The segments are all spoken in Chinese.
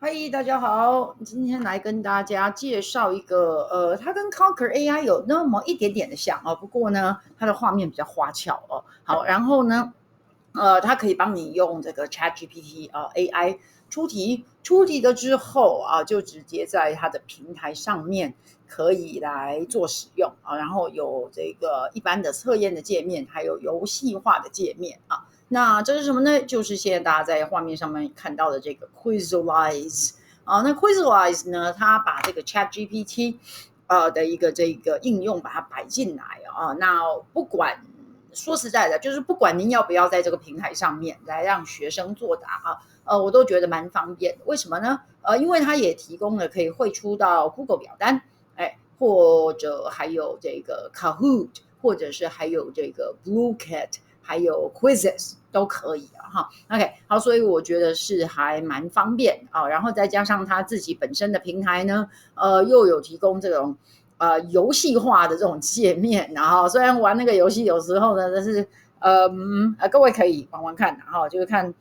嗨，大家好，今天来跟大家介绍一个，它跟 Conquer AI 有那么一点点的像哦，不过呢，它的画面比较花俏哦。好，然后呢，它可以帮你用这个 ChatGPT AI 出题的之后啊，就直接在它的平台上面可以来做使用啊，然后有这个一般的测验的界面，还有游戏化的界面啊。那这是什么呢？就是现在大家在画面上面看到的这个 Quizalize 啊。那 Quizalize 呢，它把这个 ChatGPT 的一个这个应用把它摆进来啊。那不管说实在的，就是不管您要不要在这个平台上面来让学生作答我都觉得蛮方便的。为什么呢？因为它也提供了可以汇出到 Google 表单，或者还有这个 Kahoot，或者是还有这个 Blue Cat，还有 Quizzes 都可以哈。OK， 好，所以我觉得是还蛮方便啊。然后再加上它自己本身的平台呢，又有提供这种游戏化的这种界面，然后虽然玩那个游戏有时候呢，但是各位可以玩玩看，然后就是看。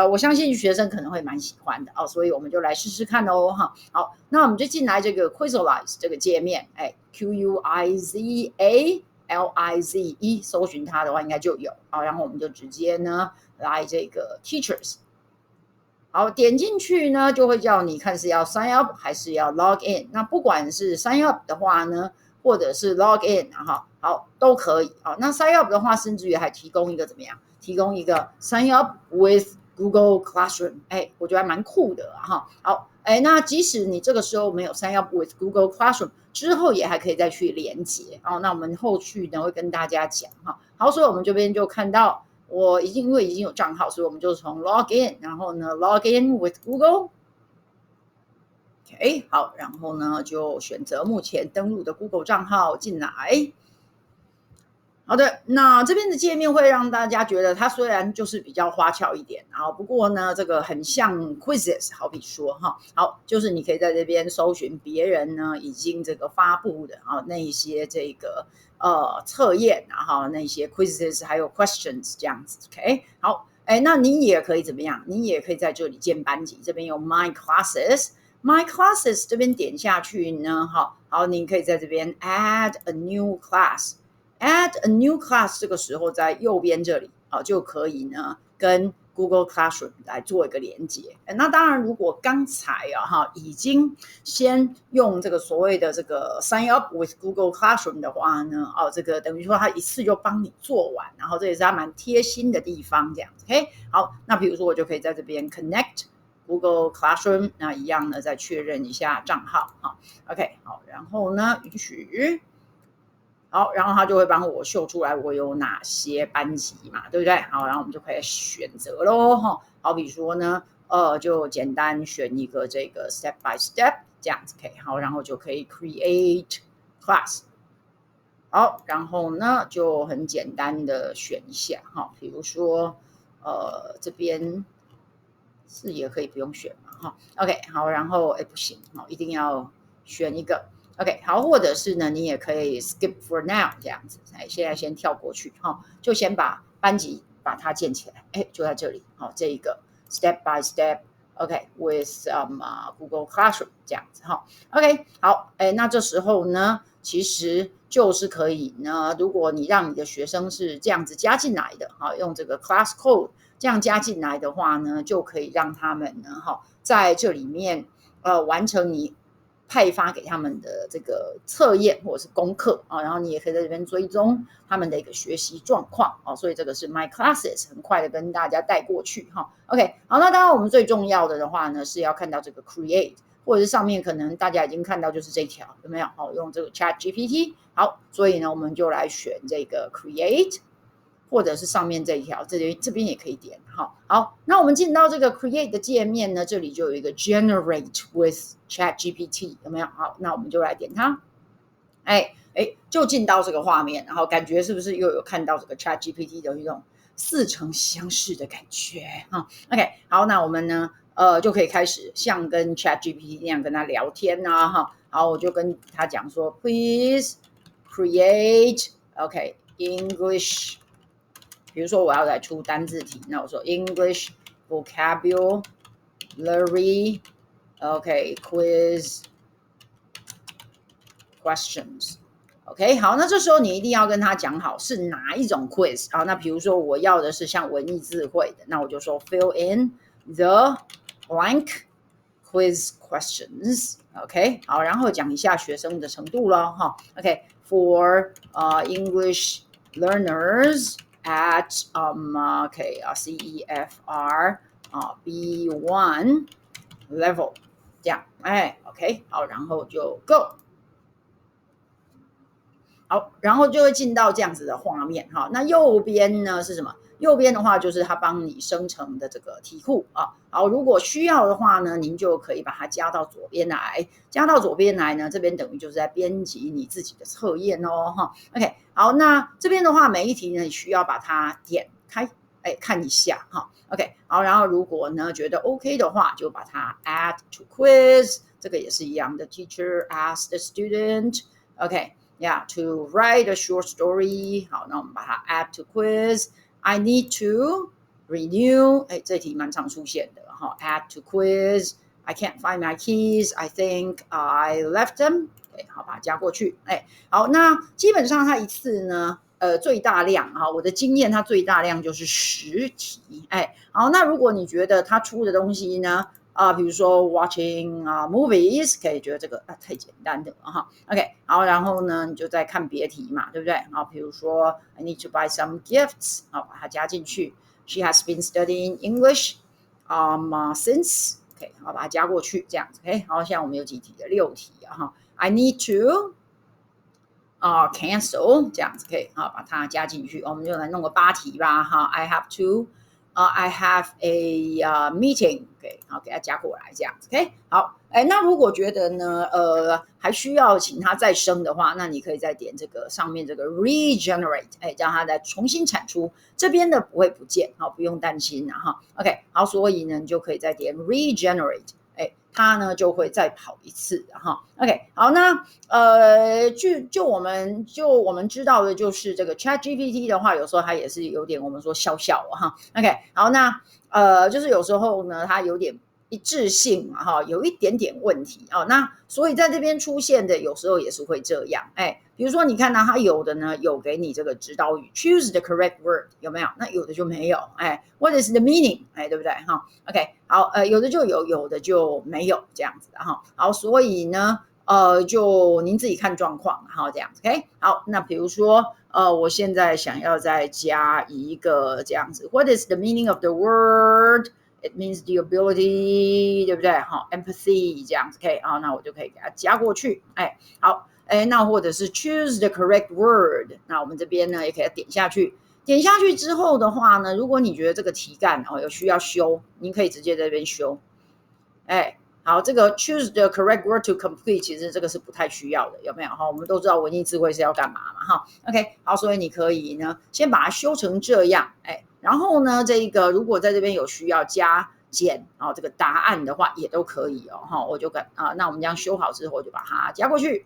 我相信学生可能会蛮喜欢的哦，所以我们就来试试看哦哈。好，那我们就进来这个 Quizalize 这个界面，QUIZALIZE，搜寻它的话应该就有好，然后我们就直接呢来这个 Teachers，好，点进去呢就会叫你看是要 sign up 还是要 log in。那不管是 sign up 的话呢，或者是 log in 好都可以啊。那 sign up 的话，甚至于还提供一个怎么样？提供一个 sign up with Google Classroom，我觉得还蛮酷的哈。好，那即使你这个时候没有 sign up with Google Classroom，之后也还可以再去连接哦。那我们后续呢会跟大家讲哈。好，所以我们这边就看到。我因为已经有账号，所以我们就从 log in，然后呢 log in with Google。OK， 好，然后呢就选择目前登录的 Google 账号进来。好的，那这边的界面会让大家觉得它虽然就是比较花俏一点，然后不过呢，这个很像 quizzes，好比说好，就是你可以在这边搜寻别人呢已经这个发布的那一些这个测验，然后那些 quizzes 还有 questions 这样子 ，OK， 好，那你也可以怎么样？你也可以在这里建班级，这边有 My Classes。My Classes 这边点下去呢，好，你可以在这边 Add a new class。Add a new class 这个时候在右边这里就可以呢跟 Google Classroom 来做一个连接。那当然，如果刚才已经先用这个所谓的这个 sign up with Google Classroom 的话呢，这个等于说它一次就帮你做完，然后这也是它蛮贴心的地方，这样子。OK， 好，那比如说我就可以在这边 connect Google Classroom， 那一样呢再确认一下账号OK， 好，然后呢允许。好，然后它就会帮我秀出来我有哪些班级嘛，对不对？好，然后我们就可以选择咯好比说呢，就简单选一个这个 step by step 这样子可以。好，然后就可以 create class。好，然后呢就很简单的选一下比如说这边是也可以不用选嘛OK， 好，然后不行一定要选一个。OK， 好，或者是呢，你也可以 skip for now 这样子，现在先跳过去就先把班级把它建起来，就在这里这一个 step by step。OK，with Google Classroom 这样子OK， 好，那这时候呢，其实就是可以呢，如果你让你的学生是这样子加进来的用这个 class code 这样加进来的话呢，就可以让他们呢在这里面完成你派发给他们的这个测验或者是功课然后你也可以在这边追踪他们的一个学习状况所以这个是 My Classes， 很快的跟大家带过去OK， 好，那当然我们最重要的话呢是要看到这个 Create， 或者是上面可能大家已经看到就是这条有没有用这个 Chat GPT。 好，所以呢我们就来选这个 Create，或者是上面这一条，这边也可以点。好，那我们进到这个 Create 的界面呢，这里就有一个 Generate with ChatGPT， 有没有？好，那我们就来点它。就进到这个画面，然后感觉是不是又有看到这个 ChatGPT 的一种似曾相识的感觉OK， 好，那我们呢，就可以开始像跟 ChatGPT 那样跟他聊天好，我就跟他讲说 ，Please create English。比如说我要来出单字题，那我说 English vocabulary OK quiz questions。OK， 好，那这时候你一定要跟他讲好是哪一种 quiz 啊？那比如说我要的是像文艺智慧的，那我就说 fill in the blank quiz questions。OK， 好，然后讲一下学生的程度了哈。OK，for English learners at CEFR B1 level， 这样，OK， 好，然后就 go。好，然后就会进到这样子的画面哈。那右边呢是什么？右边的话就是它帮你生成的这个题库啊。好，如果需要的话呢，您就可以把它加到左边来。加到左边来呢，这边等于就是在编辑你自己的测验哦哈。OK， 好，那这边的话每一题呢，你需要把它点开，看一下哈。OK， 好，然后如果呢觉得 OK 的话，就把它 add to quiz， 这个也是一样的。Teacher asks the student，OK。Yeah, to write a short story. 好，那我们把它 add to quiz. I need to renew. 这题蛮常出现的哈。Add to quiz. I can't find my keys. I think I left them. 好，把它加过去。好，那基本上它一次呢，最大量哈，我的经验它最大量就是10题。好，那如果你觉得它出的东西呢？比如说 watching movies， 可以觉得这个太简单的了哈。OK， 好，然后呢，你就再看别题嘛，对不对？好，比如说 I need to buy some gifts， 好，把它加进去。She has been studying English since， OK， 好，把它加过去，这样子。OK， 好，现在我们有几题的6题啊哈。I need to cancel， 这样子可以，好，把它加进去。我们就来弄个8题吧哈。I have to。I have a meeting， OK， 好，给它加过来这样子 ，OK， 好，那如果觉得呢，还需要请它再生的话，那你可以再点这个上面这个 regenerate， 让它再重新产出，这边的不会不见，好，不用担心哈 ，OK， 好，所以呢，你就可以再点 regenerate。它呢就会再跑一次哈。OK， 好，那就我们知道的就是这个 ChatGPT 的话，有时候它也是有点我们说笑笑哈。OK， 好，那就是有时候呢，它有点一致性嘛哈，有一点点问题哦。那所以在这边出现的有时候也是会这样，比如说你看到它有的呢有给你这个指导语 ，choose the correct word 有没有？那有的就没有，what is the meaning？ 对不对哈 ？OK， 好，有的就有，有的就没有这样子的哈。好，所以呢，就您自己看状况哈，这样子 OK。好，那比如说我现在想要再加一个这样子 ，what is the meaning of the word？It means the ability， 对不对？好 ，empathy 这样子 ，OK， 好，那我就可以给它加过去，好，那或者是 choose the correct word， 那我们这边呢也可以点下去，点下去之后的话呢，如果你觉得这个题干有需要修，您可以直接在这边修，好，这个 choose the correct word to complete， 其实这个是不太需要的，有没有？我们都知道文艺智慧是要干嘛嘛，哈 ，OK， 好，所以你可以呢先把它修成这样，然后呢，这个如果在这边有需要加减这个答案的话，也都可以哦，哈，我就那我们这样修好之后，就把它加过去，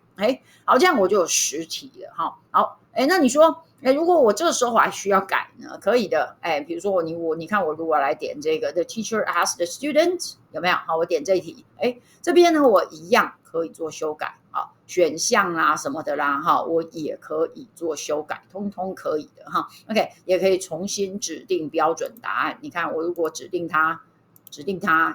好，这样我就有10题了，哈，好，那你说，如果我这个时候还需要改呢？可以的，比如说你看我如果来点这个 The teacher asked the student 有没有？好，我点这一题，这边呢我一样可以做修改啊，选项啊什么的啦，哈，我也可以做修改，通通可以的哈。OK， 也可以重新指定标准答案。你看我如果指定它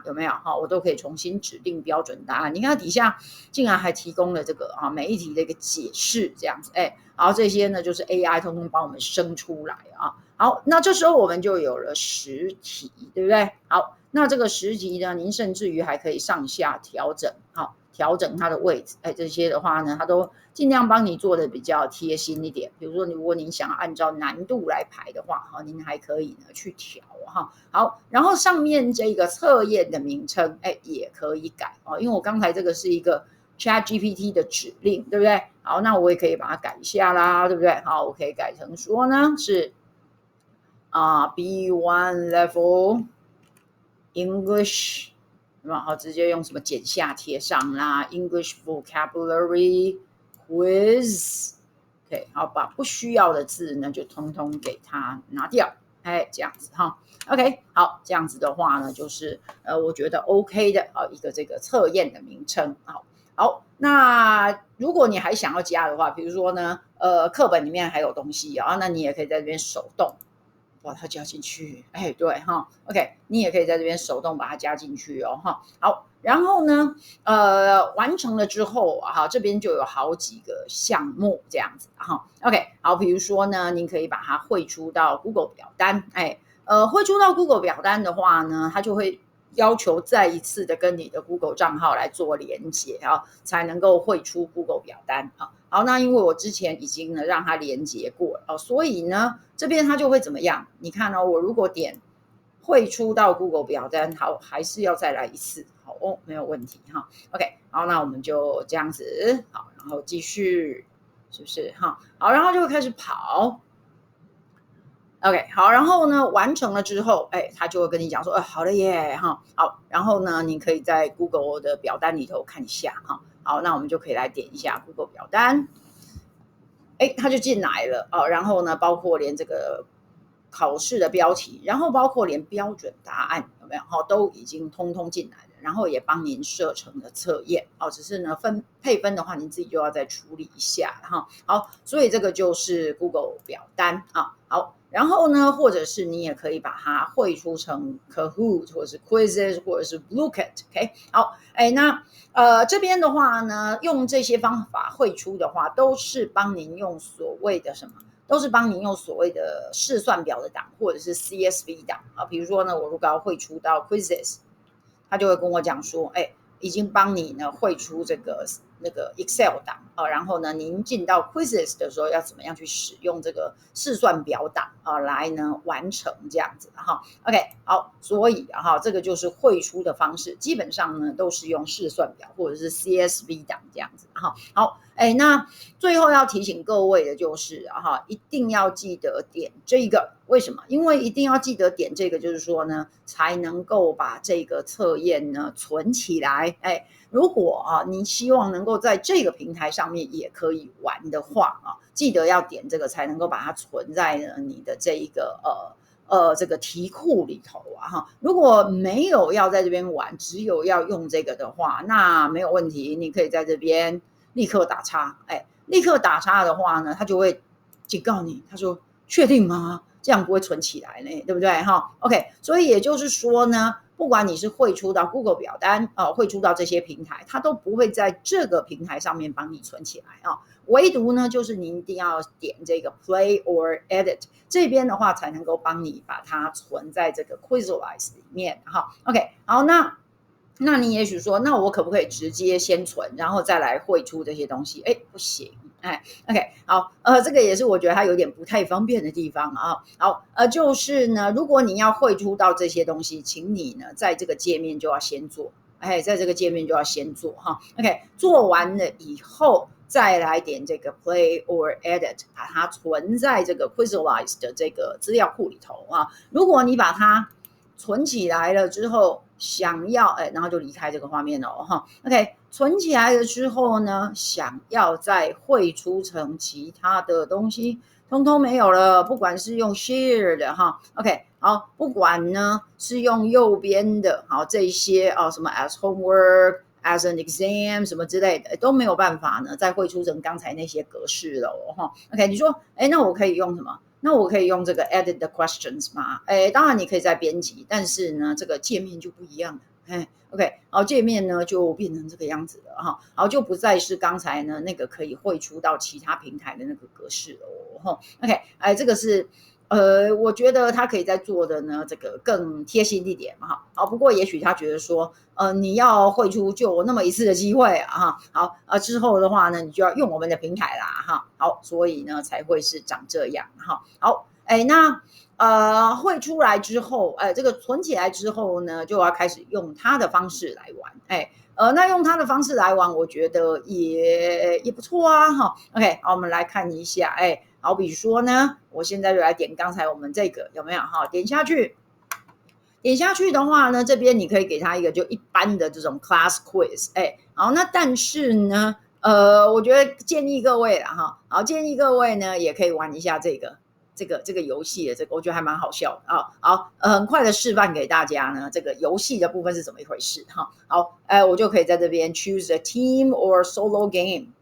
有没有？哈，我都可以重新指定标准答案。你看底下竟然还提供了这个每一题的一个解释，这样子，好，这些呢就是 AI 通通帮我们生出来啊。好，那这时候我们就有了10题，对不对？好，那这个10题呢，您甚至于还可以上下调整，好，调整它的位置，这些的话呢，它都尽量帮你做的比较贴心一点。比如说，如果您想要按照难度来排的话，您还可以呢去调哈。好，然后上面这个测验的名称，也可以改哦，因为我刚才这个是一个 ChatGPT 的指令，对不对？好，那我也可以把它改一下啦，对不对？好，我可以改成说呢是B1 level English。然后直接用什么剪下贴上啦 ，English vocabulary quiz，OK， 好，把不需要的字呢就通通给它拿掉这样子哈。OK， 好，这样子的话呢，就是我觉得 OK 的一个这个测验的名称。好，那如果你还想要加的话，比如说呢，课本里面还有东西那你也可以在这边手动把它加进去。对哈 ，OK， 你也可以在这边手动把它加进去哈。好，然后呢，完成了之后这边就有好几个项目这样子哈。OK， 好，比如说呢，您可以把它汇出到 Google 表单。汇出到 Google 表单的话呢，它就会要求再一次的跟你的 Google 账号来做连结才能够汇出 Google 表单好，那因为我之前已经呢让它连结过了所以呢这边它就会怎么样？你看我如果点汇出到 Google 表单，好，还是要再来一次，好没有问题哈。OK， 好，那我们就这样子，好，然后继续，是不是哈？好，然后就会开始跑。OK， 好，然后呢，完成了之后，他就会跟你讲说，好了耶，好，然后呢，你可以在 Google 的表单里头看一下好，那我们就可以来点一下 Google 表单，他就进来了然后呢，包括连这个考试的标题，然后包括连标准答案有没有都已经通通进来了，然后也帮您设成了测验只是呢配分的话，您自己就要再处理一下好，所以这个就是 Google 表单好。然后呢，或者是你也可以把它汇出成 Kahoot 或者是 Quizzes 或者是 Blooket。OK， 好，那这边的话呢，用这些方法汇出的话，都是帮您用所谓的什么？都是帮您用所谓的试算表的档或者是 CSV 档比如说呢，我如果要汇出到 Quizzes， 他就会跟我讲说，已经帮你呢汇出这个那个 Excel 档然后呢，您进到 Quizzes 的时候要怎么样去使用这个试算表档来呢完成这样子OK， 好，所以这个就是汇出的方式，基本上呢都是用试算表或者是 CSV 档这样子好，那最后要提醒各位的就是一定要记得点这个。为什么？因为一定要记得点这个，就是说呢，才能够把这个测验呢存起来。如果你希望能够在这个平台上面也可以玩的话记得要点这个，才能够把它存在你的这一个这个题库里头如果没有要在这边玩，只有要用这个的话，那没有问题，你可以在这边立刻打叉。立刻打叉的话呢，他就会警告你，他说确定吗？这样不会存起来呢，对不对？OK， 所以也就是说呢，不管你是汇出到 Google 表单汇出到这些平台，它都不会在这个平台上面帮你存起来唯独呢，就是你一定要点这个 Play or Edit 这边的话，才能够帮你把它存在这个 Quizizz 里面OK， 好，那你也许说，那我可不可以直接先存，然后再来汇出这些东西？不行。OK， 好，这个也是我觉得它有点不太方便的地方好，就是呢，如果你要汇出到这些东西，请你呢在这个界面就要先做，在这个界面就要先做OK， 做完了以后再来点这个 Play or Edit， 把它存在这个 Quizizz 的这个资料库里头如果你把它存起来了之后，想要然后就离开这个画面了OK， 存起来了之后呢，想要再汇出成其他的东西，通通没有了。不管是用 Share 的OK， 好，不管呢是用右边的这一些什么 as homework。as an exam 什么之类的都没有办法呢，再汇出成刚才那些格式了OK， 你说，那我可以用什么？那我可以用这个 edit the questions 吗？当然你可以再编辑，但是呢，这个界面就不一样了。OK， 好，界面呢就变成这个样子了好，就不再是刚才呢那个可以汇出到其他平台的那个格式了OK， 这个是。我觉得他可以在做的呢，这个更贴心一点嘛好，不过也许他觉得说，你要汇出就有那么一次的机会好，之后的话呢，你就要用我们的平台啦好，所以呢才会是长这样好，那汇出来之后，这个存起来之后呢，就要开始用它的方式来玩，那用它的方式来玩，我觉得也不错OK， 好，我们来看一下，好比说呢，我现在就来点刚才我们这个有没有点下去。点下去的话呢，这边你可以给它一个就一般的这种 class quiz，好，那但是呢，我觉得建议各位好，建议各位呢也可以玩一下这个，这个游戏的我觉得还蛮好笑的啊。好，很快的示范给大家呢，这个游戏的部分是怎么一回事哈。好，我就可以在这边 choose a team or solo game。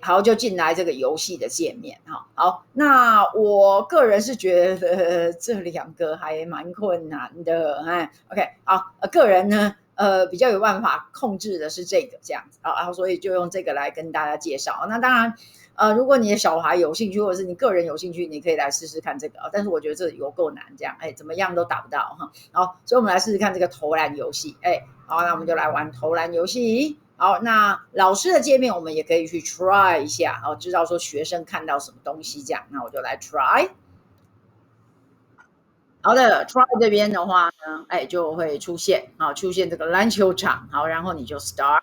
好，就进来这个游戏的界面哈。好，那我个人是觉得这两个还蛮困难的。OK，好，个人呢，比较有办法控制的是这个这样子啊，然后所以就用这个来跟大家介绍。那当然，如果你的小孩有兴趣，或者是你个人有兴趣，你可以来试试看这个啊。但是我觉得这有够难，这样，怎么样都达不到哈。好，所以我们来试试看这个投篮游戏。好，那我们就来玩投篮游戏。好，那老师的界面我们也可以去 try 一下，知道说学生看到什么东西这样。那我就来 try。好的，try 这边的话呢，就会出现这个篮球场。好，然后你就 start。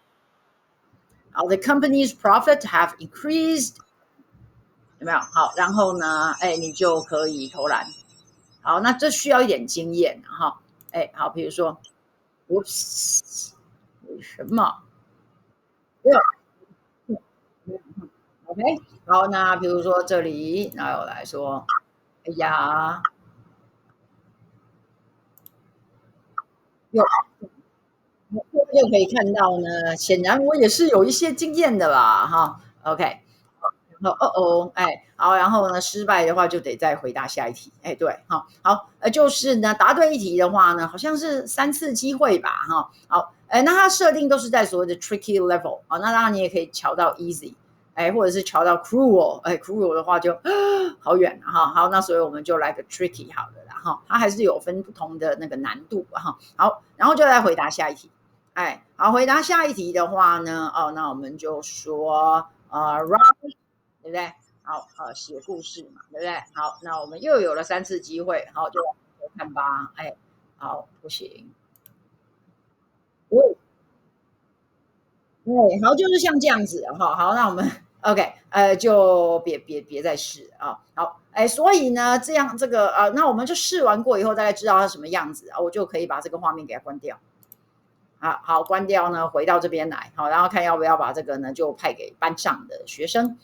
好，the company's profit have increased，有没有？好，然后呢，你就可以投篮。好，那这需要一点经验哈。好，比如说 ，Oops，为什么？OK，好，那比如说这里，那我来说，哎呀，又又可以看到呢，显然我也是有一些经验的啦，哈，OK，然后好，然后呢，失败的话就得再回答下一题，对，好，就是呢，答对一题的话呢，好像是3次机会吧，哈，好，那它设定都是在所谓的 tricky level，那当然你也可以调到 easy，或者是调到 cruel，cruel 的话就好远哈，好，那所以我们就来个 tricky 好了啦，哈，它还是有分不同的那个难度哈，好，然后就来回答下一题，好，回答下一题的话呢，那我们就说write，对不对？好，写故事嘛，对不对？好，那我们又有了3次机会，好，就看吧，好，不行，好，就是像这样子，好，那我们 OK，就别再试啊，好，所以呢，这样这个那我们就试完过以后，大概知道它什么样子啊，我就可以把这个画面给它关掉。好，关掉呢，回到这边来，好，然后看要不要把这个呢就派给班上的学生，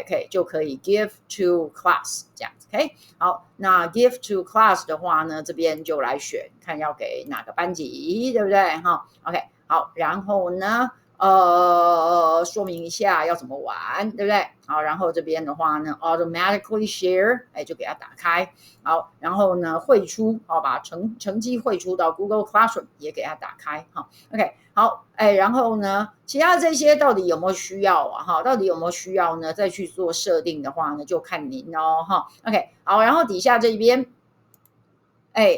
可以就可以 give to class 这样子，OK，好，那 give to class 的话呢，这边就来选，看要给哪个班级，对不对？哈，OK，好，然后呢，说明一下要怎么玩，对不对？好，然后这边的话呢，automatically share，就给它打开。好，然后呢，汇出，把成绩汇出到 Google Classroom 也给它打开，OK，好，然后呢，其他这些到底有没有需要啊？到底有没有需要呢？再去做设定的话呢，就看您哦，OK，好，然后底下这边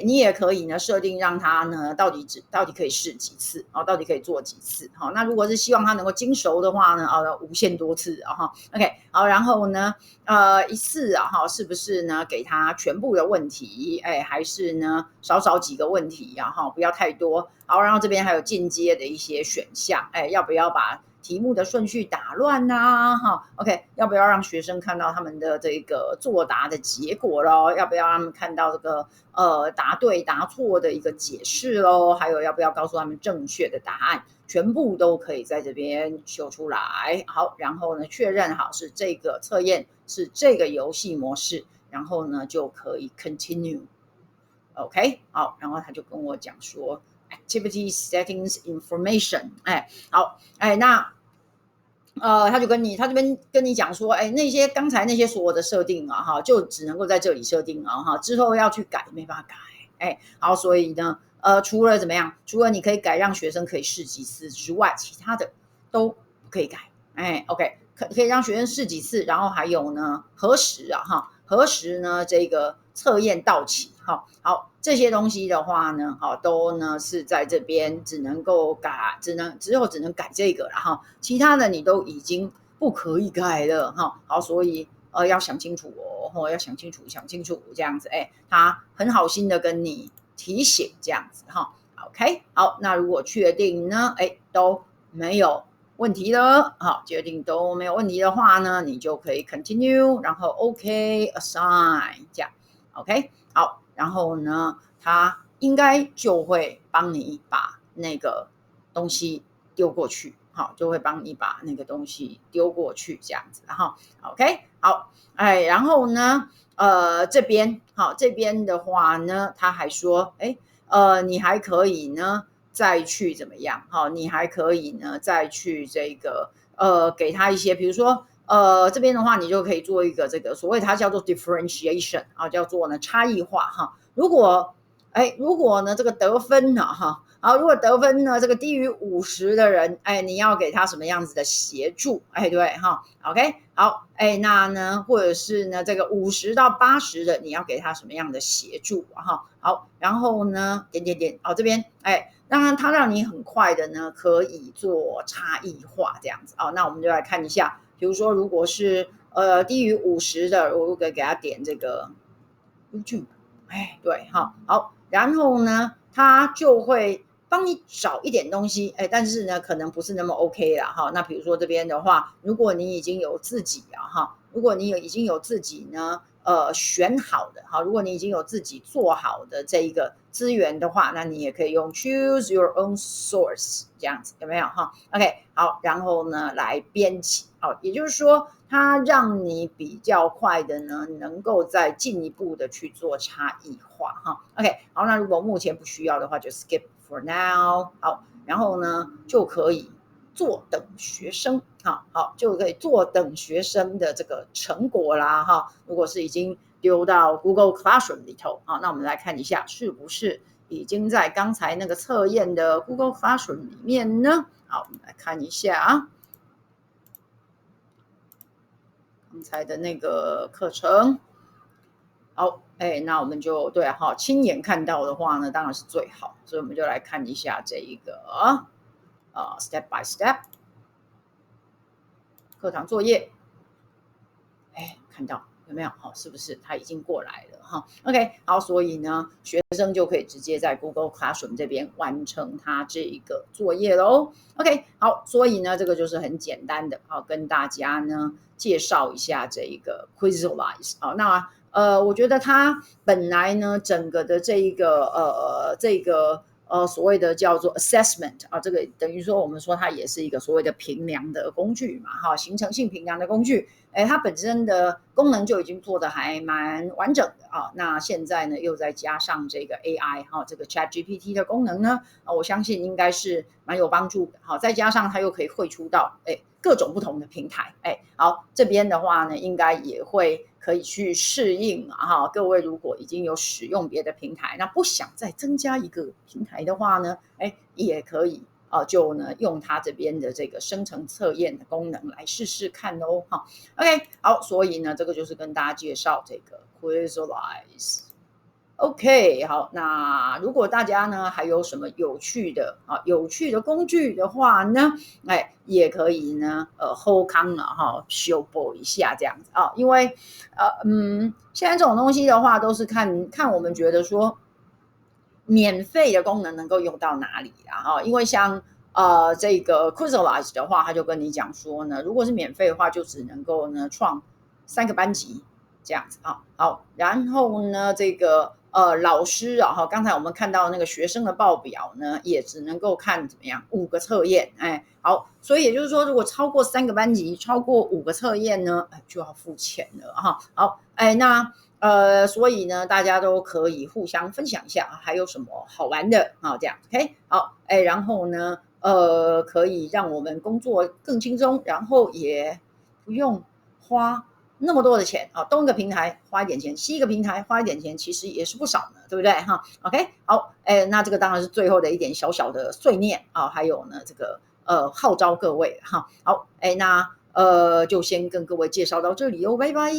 你也可以呢设定让它呢到底可以试几次到底可以做几次那如果是希望它能够精熟的话呢无限多次OK，好，然后呢一次是不是呢给它全部的问题还是呢少几个问题不要太多。好，然后这边还有进阶的一些选项要不要把题目的顺序打乱呐？OK， 要不要让学生看到他们的这个作答的结果咯？要不要让他们看到这个答对答错的一个解释咯？还有要不要告诉他们正确的答案？全部都可以在这边秀出来。好，然后呢确认好是这个测验是这个游戏模式，然后呢就可以 continue。OK， 好，然后他就跟我讲说 activity settings information，好，那他就他这边跟你讲说，那些刚才那些所有的设定就只能够在这里设定之后要去改没办法改，好，所以呢，除了怎么样，除了你可以改让学生可以试几次之外，其他的都不可以改，OK，可以让学生试几次，然后还有呢，何时呢这个测验到期，好，这些东西的话呢，都呢是在这边只能够改，只能改这个了其他的你都已经不可以改了好，所以要想清楚要想清楚这样子，他很好心的跟你提醒这样子OK， 好，那如果确定呢，都没有问题了，好，决定都没有问题的话呢，你就可以 continue， 然后 OK assign 这样 OK， 好，然后呢，他应该就会帮你把那个东西丢过去，好，就会帮你把那个东西丢过去这样子，然后 OK 好，然后呢，这边好，这边的话呢，他还说，你还可以呢再去怎么样？好，你还可以呢再去这个给他一些，比如说这边的话，你就可以做一个这个所谓它叫做 differentiation 啊，叫做呢差异化哈。如果呢这个得分呢好，如果得分呢这个低于50的人，你要给他什么样子的协助？对哈 ，OK 好，那呢或者是呢这个50到80的，你要给他什么样的协助哈？好，然后呢点点点，这边当然它让你很快的呢可以做差异化这样子那我们就来看一下，比如说如果是低于50的，我可以给他点这个 YouTube，对哈，好，然后呢，它就会帮你找一点东西，但是呢，可能不是那么 OK 啦哈。那比如说这边的话，如果你已经有自己如果你已经有自己呢，选好的如果你已经有自己做好的这一个资源的话，那你也可以用 choose your own source 这样子，有没有哈？OK， 好，然后呢来编辑，也就是说，它让你比较快的呢，能够再进一步的去做差异化哈。OK， 好，那如果目前不需要的话，就 skip for now。好，然后呢就可以坐等学生，好，就可以坐等学生的这个成果啦哈。如果是已经丢到 Google Classroom 里头那我们来看一下是不是已经在刚才那个测验的 Google Classroom 里面呢？好，我们来看一下刚才的那个课程。好，那我们就对亲眼看到的话呢，当然是最好，所以我们就来看一下这一个step by step 课堂作业，看到有没有？是不是它已经过来了？OK， 好，所以呢，学生就可以直接在 Google Classroom 这边完成他这一个作业喽。OK， 好，所以呢，这个就是很简单的跟大家呢介绍一下这一个 Quizizz 那我觉得它本来呢，整个的这一个所谓的叫做 assessment 这个等于说我们说它也是一个所谓的评量的工具嘛形成性评量的工具。它本身的功能就已经做得还蛮完整的那现在呢又再加上这个 AI 这个 ChatGPT 的功能呢我相信应该是蛮有帮助的再加上它又可以汇出到各种不同的平台好，这边的话呢应该也会可以去适应各位如果已经有使用别的平台，那不想再增加一个平台的话呢也可以就呢用它这边的这个生成测验的功能来试试看哦OK， 好，所以呢这个就是跟大家介绍这个 Quizizz。OK， 好，那如果大家呢还有什么有趣的工具的话呢，也可以呢后康修补一下这样子因为现在这种东西的话都是看我们觉得说免费的功能能够用到哪里因为像这个 Quizizz 的话，他就跟你讲说呢，如果是免费的话，就只能够呢创3个班级这样子好，然后呢这个老师刚才我们看到那个学生的报表呢，也只能够看怎么样5个测验好，所以也就是说，如果超过3个班级，超过5个测验呢，就要付钱了好，那所以呢，大家都可以互相分享一下还有什么好玩的这样 OK 好，然后呢可以让我们工作更轻松，然后也不用花那么多的钱东一个平台花一点钱，西一个平台花一点钱，其实也是不少的，对不对OK 好，那这个当然是最后的一点小小的碎念还有呢这个号召各位好，那就先跟各位介绍到这里哦，拜拜。